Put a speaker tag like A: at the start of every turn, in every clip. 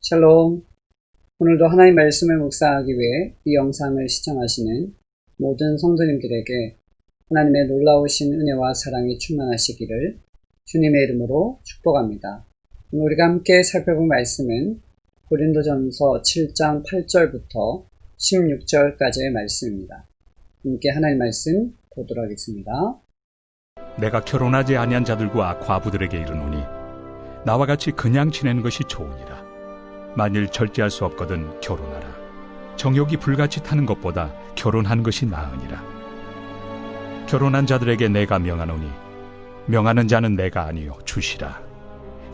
A: 샬롬. 오늘도 하나님 말씀을 묵상하기 위해 이 영상을 시청하시는 모든 성도님들에게 하나님의 놀라우신 은혜와 사랑이 충만하시기를 주님의 이름으로 축복합니다. 오늘 우리가 함께 살펴볼 말씀은 고린도전서 7장 8절부터 16절까지의 말씀입니다. 함께 하나님 말씀 보도록 하겠습니다.
B: 내가 결혼하지 아니한 자들과 과부들에게 이르노니 나와 같이 그냥 지내는 것이 좋으니라. 만일 절제할 수 없거든 결혼하라. 정욕이 불같이 타는 것보다 결혼하는 것이 나으니라. 결혼한 자들에게 내가 명하노니 명하는 자는 내가 아니요 주시라.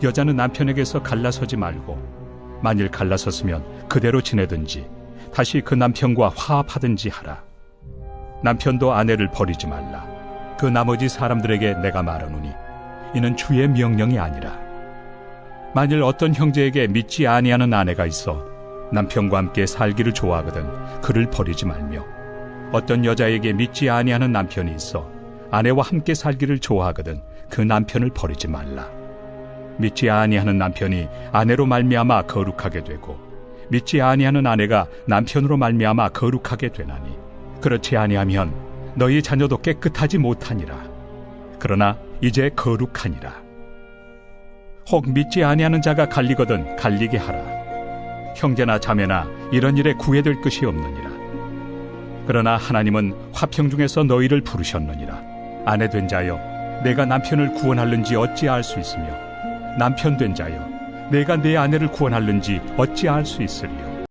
B: 여자는 남편에게서 갈라서지 말고 만일 갈라섰으면 그대로 지내든지 다시 그 남편과 화합하든지 하라. 남편도 아내를 버리지 말라. 그 나머지 사람들에게 내가 말하노니 이는 주의 명령이 아니라. 만일 어떤 형제에게 믿지 아니하는 아내가 있어 남편과 함께 살기를 좋아하거든 그를 버리지 말며, 어떤 여자에게 믿지 아니하는 남편이 있어 아내와 함께 살기를 좋아하거든 그 남편을 버리지 말라. 믿지 아니하는 남편이 아내로 말미암아 거룩하게 되고 믿지 아니하는 아내가 남편으로 말미암아 거룩하게 되나니, 그렇지 아니하면 너희 자녀도 깨끗하지 못하니라. 그러나 이제 거룩하니라. 혹 믿지 아니하는 자가 갈리거든 갈리게 하라. 형제나 자매나 이런 일에 구애될 것이 없느니라. 그러나 하나님은 화평 중에서 너희를 부르셨느니라. 아내 된 자여, 내가 남편을 구원할는지 어찌 알 수 있으며, 남편 된 자여, 내가 내 아내를 구원할는지 어찌 알 수 있으리요.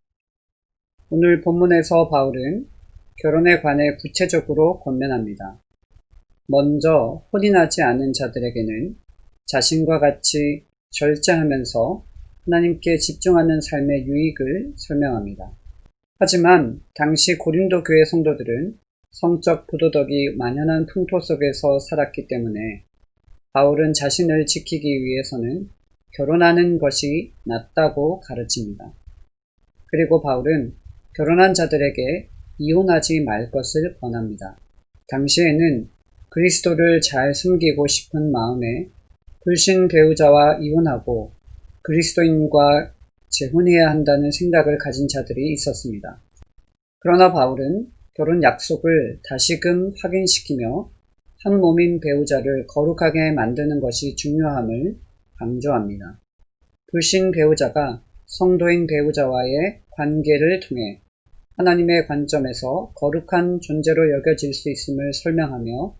A: 오늘 본문에서 바울은 결혼에 관해 구체적으로 권면합니다. 먼저 혼인하지 않은 자들에게는 자신과 같이 절제하면서 하나님께 집중하는 삶의 유익을 설명합니다. 하지만 당시 고린도 교회 성도들은 성적 부도덕이 만연한 풍토 속에서 살았기 때문에 바울은 자신을 지키기 위해서는 결혼하는 것이 낫다고 가르칩니다. 그리고 바울은 결혼한 자들에게 이혼하지 말 것을 권합니다. 당시에는 그리스도를 잘 숨기고 싶은 마음에 불신 배우자와 이혼하고 그리스도인과 재혼해야 한다는 생각을 가진 자들이 있었습니다. 그러나 바울은 결혼 약속을 다시금 확인시키며 한 몸인 배우자를 거룩하게 만드는 것이 중요함을 강조합니다. 불신 배우자가 성도인 배우자와의 관계를 통해 하나님의 관점에서 거룩한 존재로 여겨질 수 있음을 설명하며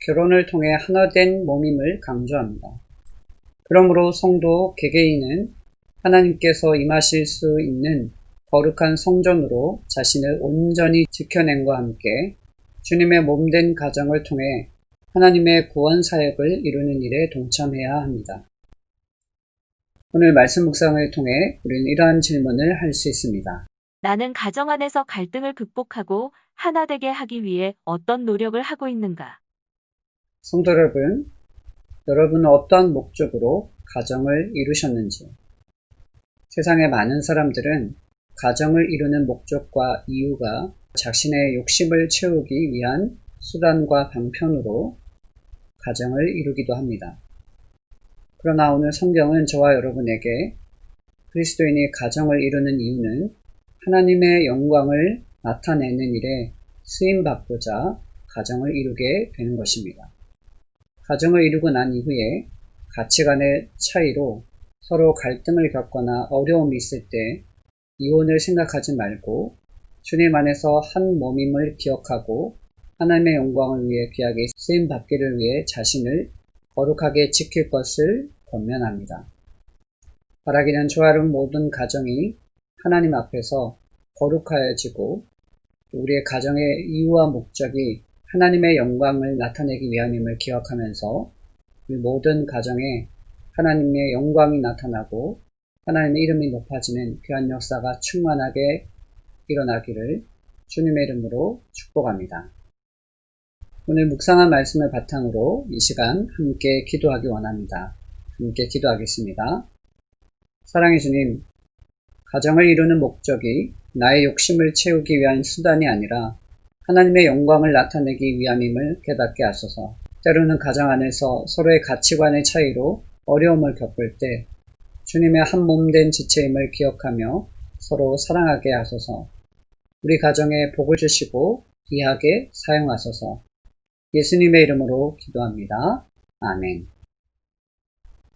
A: 결혼을 통해 하나된 몸임을 강조합니다. 그러므로 성도 개개인은 하나님께서 임하실 수 있는 거룩한 성전으로 자신을 온전히 지켜냄과 함께 주님의 몸된 가정을 통해 하나님의 구원 사역을 이루는 일에 동참해야 합니다. 오늘 말씀 묵상을 통해 우리는 이러한 질문을 할 수 있습니다.
C: 나는 가정 안에서 갈등을 극복하고 하나 되게 하기 위해 어떤 노력을 하고 있는가?
A: 성도 여러분, 여러분은 어떤 목적으로 가정을 이루셨는지? 세상의 많은 사람들은 가정을 이루는 목적과 이유가 자신의 욕심을 채우기 위한 수단과 방편으로 가정을 이루기도 합니다. 그러나 오늘 성경은 저와 여러분에게 그리스도인이 가정을 이루는 이유는 하나님의 영광을 나타내는 일에 쓰임받고자 가정을 이루게 되는 것입니다. 가정을 이루고 난 이후에 가치관의 차이로 서로 갈등을 겪거나 어려움이 있을 때 이혼을 생각하지 말고 주님 안에서 한 몸임을 기억하고 하나님의 영광을 위해 귀하게 쓰임받기를 위해 자신을 거룩하게 지킬 것을 권면합니다. 바라기는 조화로운 모든 가정이 하나님 앞에서 거룩하여지고 우리의 가정의 이유와 목적이 하나님의 영광을 나타내기 위함임을 기억하면서 우리 모든 가정에 하나님의 영광이 나타나고 하나님의 이름이 높아지는 귀한 역사가 충만하게 일어나기를 주님의 이름으로 축복합니다. 오늘 묵상한 말씀을 바탕으로 이 시간 함께 기도하기 원합니다. 함께 기도하겠습니다. 사랑의 주님, 가정을 이루는 목적이 나의 욕심을 채우기 위한 수단이 아니라 하나님의 영광을 나타내기 위함임을 깨닫게 하소서. 때로는 가정 안에서 서로의 가치관의 차이로 어려움을 겪을 때 주님의 한 몸 된 지체임을 기억하며 서로 사랑하게 하소서. 우리 가정에 복을 주시고 귀하게 사용하소서. 예수님의 이름으로 기도합니다. 아멘.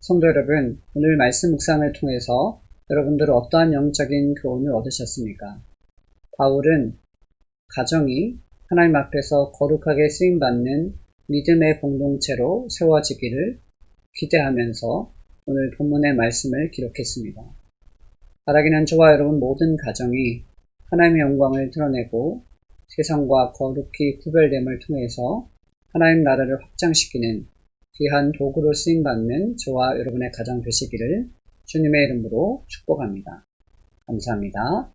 A: 성도 여러분, 오늘 말씀 묵상을 통해서 여러분들은 어떠한 영적인 교훈을 얻으셨습니까? 바울은 가정이 하나님 앞에서 거룩하게 쓰임받는 믿음의 공동체로 세워지기를 기대하면서 오늘 본문의 말씀을 기록했습니다. 바라기는 저와 여러분 모든 가정이 하나님의 영광을 드러내고 세상과 거룩히 구별됨을 통해서 하나님 나라를 확장시키는 귀한 도구로 쓰임받는 저와 여러분의 가정 되시기를 주님의 이름으로 축복합니다. 감사합니다.